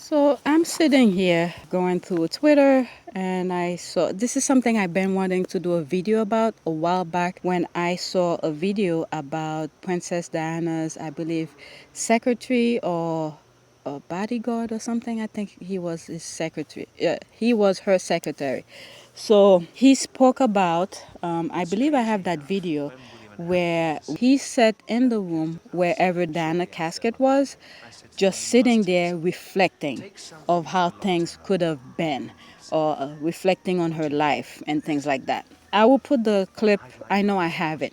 So I'm sitting here going through Twitter and I saw this is something I've been wanting to do a video about a while back when I saw a video about Princess Diana's, I believe, secretary or a bodyguard or something. I think he was his secretary. Yeah, he was her secretary. So he spoke about, I believe I have that video where he sat in the room wherever Diana casket was, just sitting there reflecting of how things could have been or reflecting on her life and things like that. I will put the clip, I know I have it.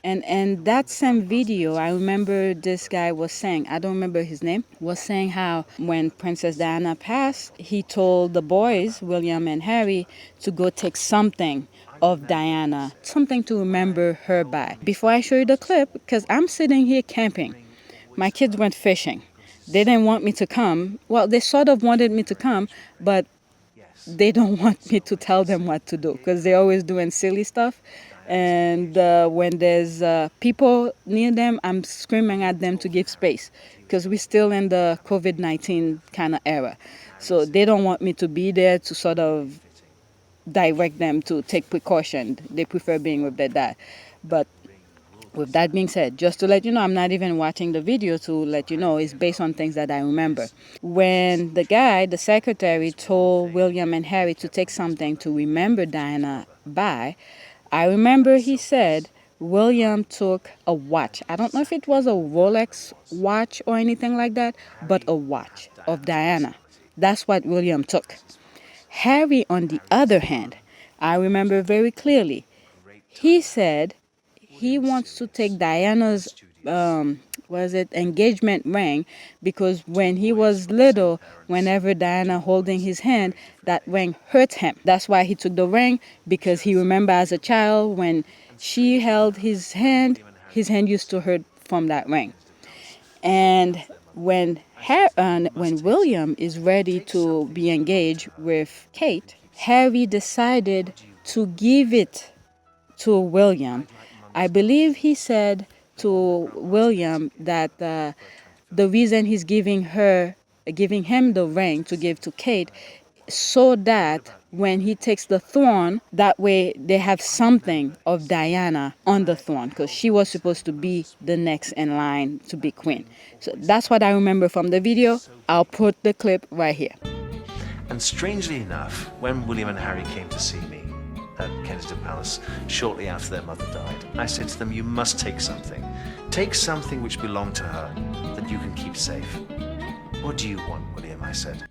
And that same video, I remember this guy was saying, I don't remember his name, was saying how when Princess Diana passed, he told the boys, William and Harry, to go take something of Diana, something to remember her by. Before I show you the clip, because I'm sitting here camping, my kids went fishing. They didn't want me to come. Well, they sort of wanted me to come, but they don't want me to tell them what to do because they're always doing silly stuff. And when there's people near them, I'm screaming at them to give space because we're still in the COVID-19 kind of era. So they don't want me to be there to sort of direct them to take precaution. They prefer being with their dad. But with that being said, just to let you know, I'm not even watching the video to let you know, it's based on things that I remember. When the guy, the secretary, told William and Harry to take something to remember Diana by, I remember he said William took a watch. I don't know if it was a Rolex watch or anything like that, but a watch of Diana. That's what William took. Harry, on the other hand, I remember very clearly, he said he wants to take Diana's was it engagement ring because when he was little, whenever Diana holding his hand, that ring hurt him. That's why he took the ring because he remember as a child when she held his hand used to hurt from that ring. And when William is ready to be engaged with Kate, Harry decided to give it to William. I believe he said to William that the reason he's giving him the ring to give to Kate, so that when he takes the throne, that way they have something of Diana on the throne, because she was supposed to be the next in line to be queen. So that's what I remember from the video. I'll put the clip right here. And strangely enough, when William and Harry came to see me at Kensington Palace shortly after their mother died, I said to them, you must take something. Take something which belonged to her that you can keep safe. What do you want, William? I said.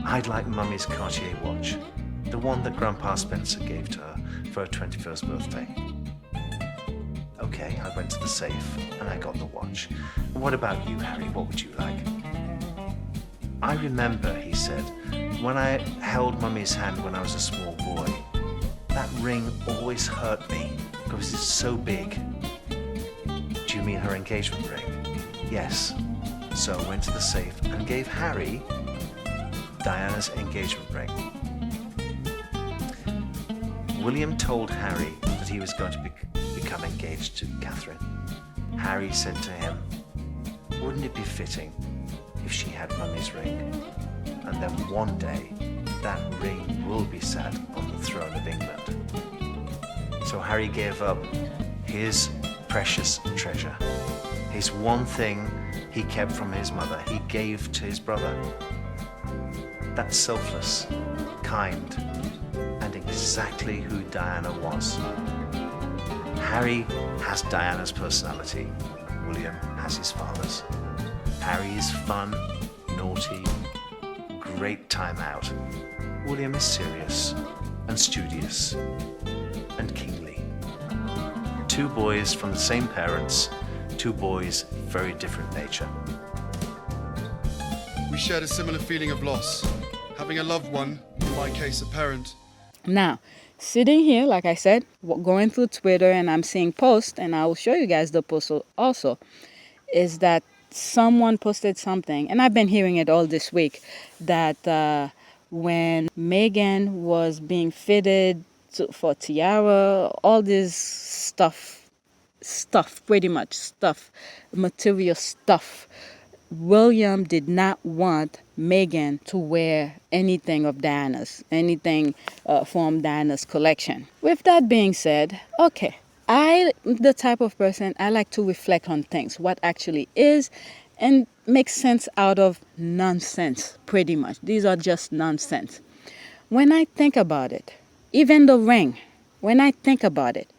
I'd like Mummy's Cartier watch, the one that Grandpa Spencer gave to her for her 21st birthday. Okay, I went to the safe and I got the watch. What about you, Harry? What would you like? I remember, he said, when I held Mummy's hand when I was a small boy, that ring always hurt me because it's so big. Do you mean her engagement ring? Yes. So I went to the safe and gave Harry Diana's engagement ring. William told Harry that he was going to become engaged to Catherine. Harry said to him, wouldn't it be fitting if she had Mummy's ring? And then one day, that ring will be sat on the throne of England. So Harry gave up his precious treasure, his one thing he kept from his mother, he gave to his brother. That's selfless, kind, and exactly who Diana was. Harry has Diana's personality. William has his father's. Harry is fun, naughty, great time out. William is serious and studious and kingly. Two boys from the same parents, two boys, very different nature. We shared a similar feeling of loss, having a loved one, in my case a parent. Now, sitting here, like I said, going through Twitter and I'm seeing posts, and I will show you guys the post also, is that someone posted something, and I've been hearing it all this week, that when Meghan was being fitted for tiara, all this stuff, pretty much stuff, material stuff, William did not want Meghan to wear anything of Diana's, anything from Diana's collection. With that being said, okay, the type of person, I like to reflect on things, what actually is, and make sense out of nonsense, pretty much. These are just nonsense. When I think about it, even the ring, when I think about it,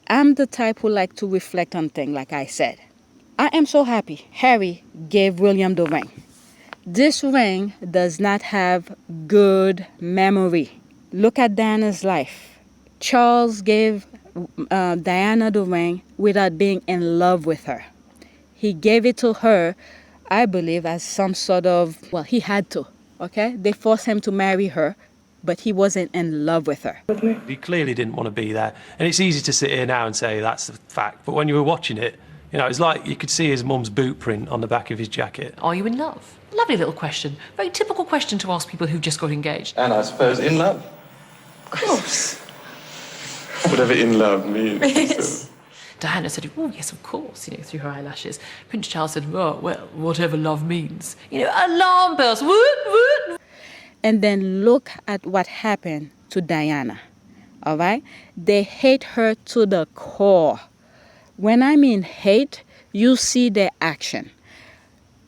I'm the type who like to reflect on things, like I said. I am so happy Harry gave William the ring. This ring does not have good memory. Look at Diana's life. Charles gave Diana the ring without being in love with her. He gave it to her, I believe, as some sort of, well, he had to, okay? They forced him to marry her, but he wasn't in love with her. He clearly didn't want to be there. And it's easy to sit here now and say that's the fact. But when you were watching it, you know, it's like you could see his mum's boot print on the back of his jacket. Are you in love? Lovely little question. Very typical question to ask people who've just got engaged. And I suppose in love. Of course. Whatever in love means. Yes. Diana said, oh, yes, of course, you know, through her eyelashes. Prince Charles said, oh, well, whatever love means. You know, alarm bells, woot, woot. And then look at what happened to Diana, all right? They hate her to the core. When I mean hate, you see their action.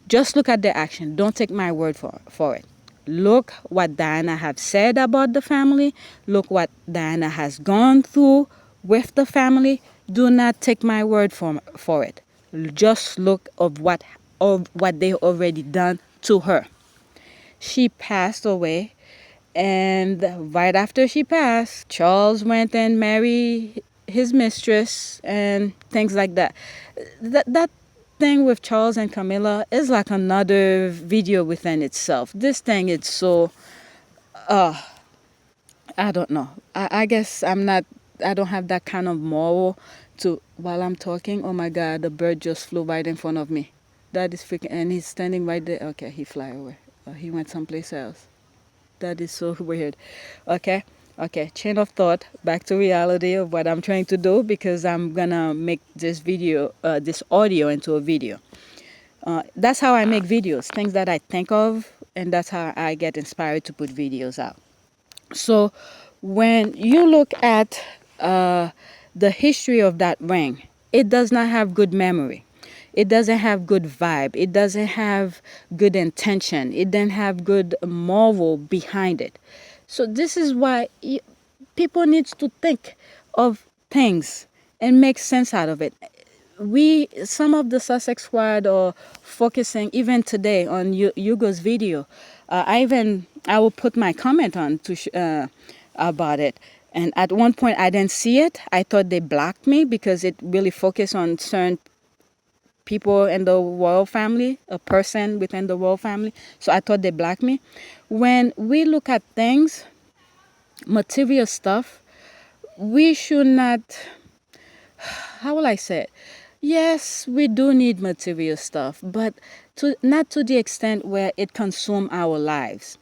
Just look at their action. Don't take my word for it. Look what Diana have said about the family. Look what Diana has gone through with the family. Do not take my word for it. Just look of what they already done to her. She passed away, and right after she passed, Charles went and married his mistress and things like that. That thing with Charles and Camilla is like another video within itself. This thing is so, I don't know. I guess I don't have that kind of moral to, while I'm talking, oh my God, the bird just flew right in front of me. That is freaking, and he's standing right there. Okay, he fly away. He went someplace else. That is so weird. Okay, chain of thought, back to reality of what I'm trying to do, because I'm gonna make this video, this audio into a video. That's how I make videos, things that I think of, and that's how I get inspired to put videos out. So when you look at the history of that ring, it does not have good memory. It doesn't have good vibe. It doesn't have good intention. It doesn't have good moral behind it. So this is why people need to think of things and make sense out of it. Some of the Sussex Squad are focusing, even today on Hugo's video. I will put my comment on about it. And at one point I didn't see it. I thought they blocked me because it really focused on certain people in the royal family, a person within the royal family. So I thought they blocked me. When we look at things, material stuff, we should not, how will I say it? Yes, we do need material stuff, but not to the extent where it consumes our lives.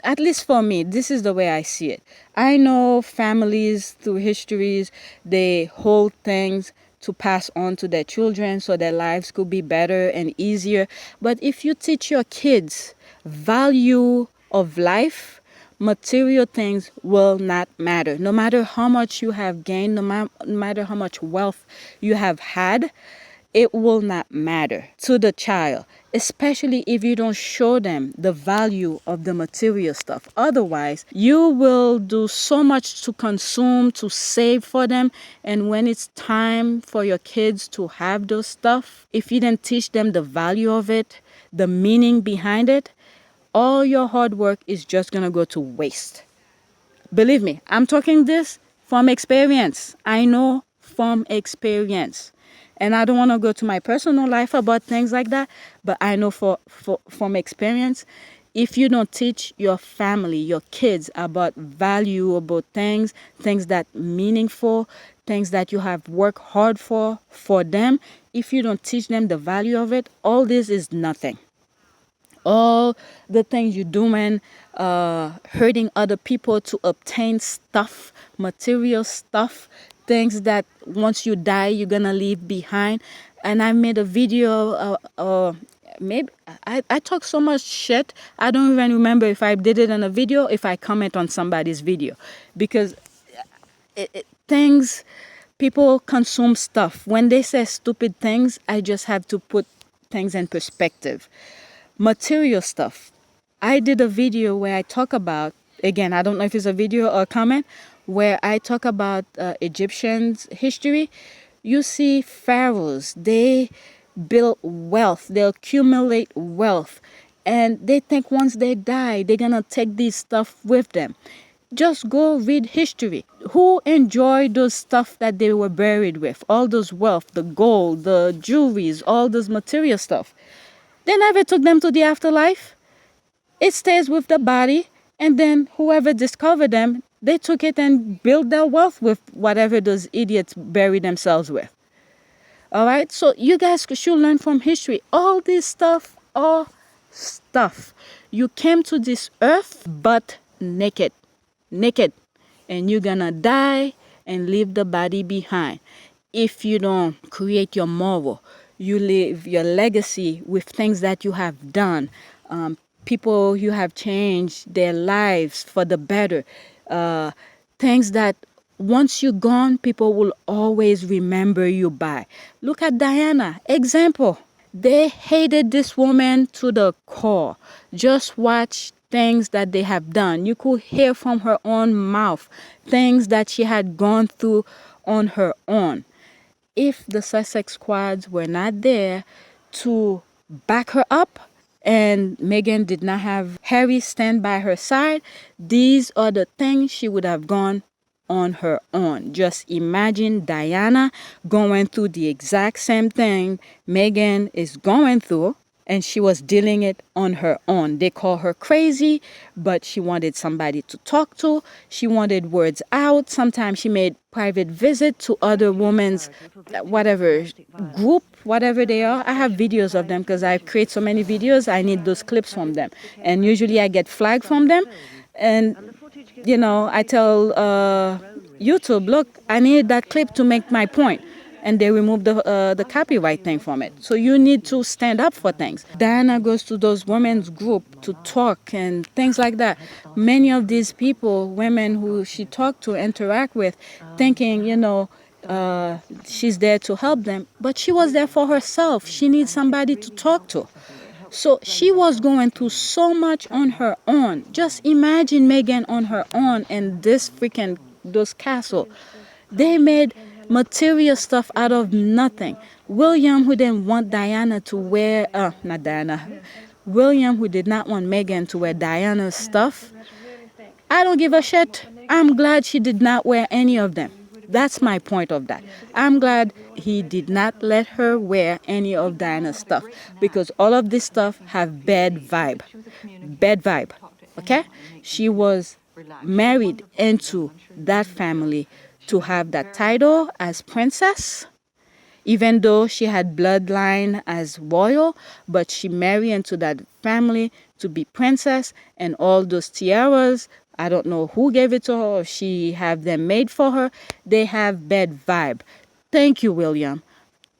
At least for me, this is the way I see it. I know families through histories, they hold things to pass on to their children so their lives could be better and easier. But if you teach your kids value of life, material things will not matter. No matter how much you have gained, no matter how much wealth you have had, it will not matter to the child, especially if you don't show them the value of the material stuff. Otherwise, you will do so much to consume, to save for them. And when it's time for your kids to have those stuff, if you didn't teach them the value of it, the meaning behind it, all your hard work is just going to go to waste. Believe me, I'm talking this from experience. I know from experience. And I don't want to go to my personal life about things like that, but I know from experience, if you don't teach your family, your kids about valuable things that meaningful, things that you have worked hard for them, if you don't teach them the value of it, all this is nothing. All the things you're doing, hurting other people to obtain stuff, material stuff, things that once you die, you're going to leave behind. And I made a video maybe I talk so much shit. I don't even remember if I did it in a video, if I comment on somebody's video, because things, people consume stuff. When they say stupid things, I just have to put things in perspective. Material stuff. I did a video where I talk about, again, I don't know if it's a video or a comment, where I talk about Egyptians history. You see pharaohs, they build wealth, they accumulate wealth, and they think once they die they're gonna take this stuff with them. Just go read history. Who enjoyed those stuff that they were buried with? All those wealth, the gold, the jewelries, all those material stuff. They never took them to the afterlife. It stays with the body, and then whoever discovered them, they took it and built their wealth with whatever those idiots buried themselves with. All right, so you guys should learn from history. All this stuff, all stuff. You came to this earth but naked, naked, and you're gonna die and leave the body behind. If you don't create your moral, you leave your legacy with things that you have done, people you have changed their lives for the better, things that once you're gone, people will always remember you by. Look at Diana, example. They hated this woman to the core. Just watch things that they have done. You could hear from her own mouth things that she had gone through on her own. If the Sussex squads were not there to back her up, and Meghan did not have Harry stand by her side, these are the things she would have gone on her own. Just imagine Diana going through the exact same thing Meghan is going through, and she was dealing it on her own. They call her crazy, but she wanted somebody to talk to. She wanted words out. Sometimes she made private visit to other women's whatever group, whatever they are. I have videos of them because I create so many videos. I need those clips from them, and usually I get flagged from them. And I tell YouTube, look, I need that clip to make my point, and they remove the copyright thing from it. So you need to stand up for things. Diana goes to those women's group to talk and things like that. Many of these people, women who she talked to, interact with, thinking, she's there to help them, but she was there for herself. She needs somebody to talk to. So she was going through so much on her own. Just imagine Meghan on her own and those castle. They made material stuff out of nothing. William, who didn't want Diana to wear, not Diana, William, who did not want Meghan to wear Diana's stuff, I don't give a shit. I'm glad she did not wear any of them. That's my point of that. I'm glad he did not let her wear any of Diana's stuff, because all of this stuff have bad vibe. Bad vibe. Okay? She was married into that family to have that title as princess, even though she had bloodline as royal, but she married into that family to be princess, and all those tiaras, I don't know who gave it to her, or she have them made for her. They have bad vibe. Thank you, William.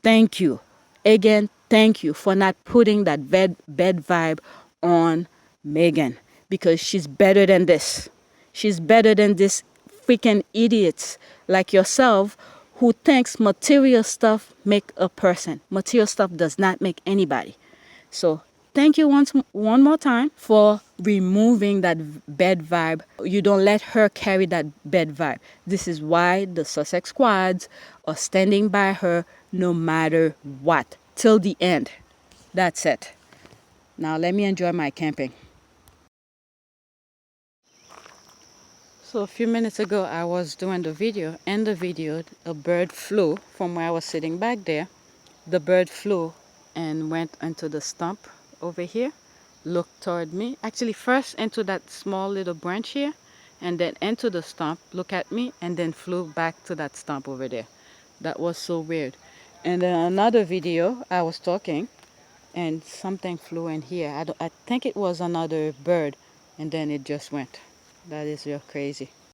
Thank you. Again, thank you for not putting that bad vibe on Meghan, because she's better than this. She's better than this freaking idiots like yourself who thinks material stuff make a person. Material stuff does not make anybody. So thank you one more time for removing that bad vibe. You don't let her carry that bad vibe. This is why the Sussex squads are standing by her no matter what, till the end. That's it. Now let me enjoy my camping. So a few minutes ago, I was doing the video. In the video, a bird flew from where I was sitting back there. The bird flew and went into the stump over here, looked toward me. Actually, first into that small little branch here, and then into the stump, look at me, and then flew back to that stump over there. That was so weird. And then another video, I was talking, and something flew in here. I think it was another bird, and then it just went. That is real crazy.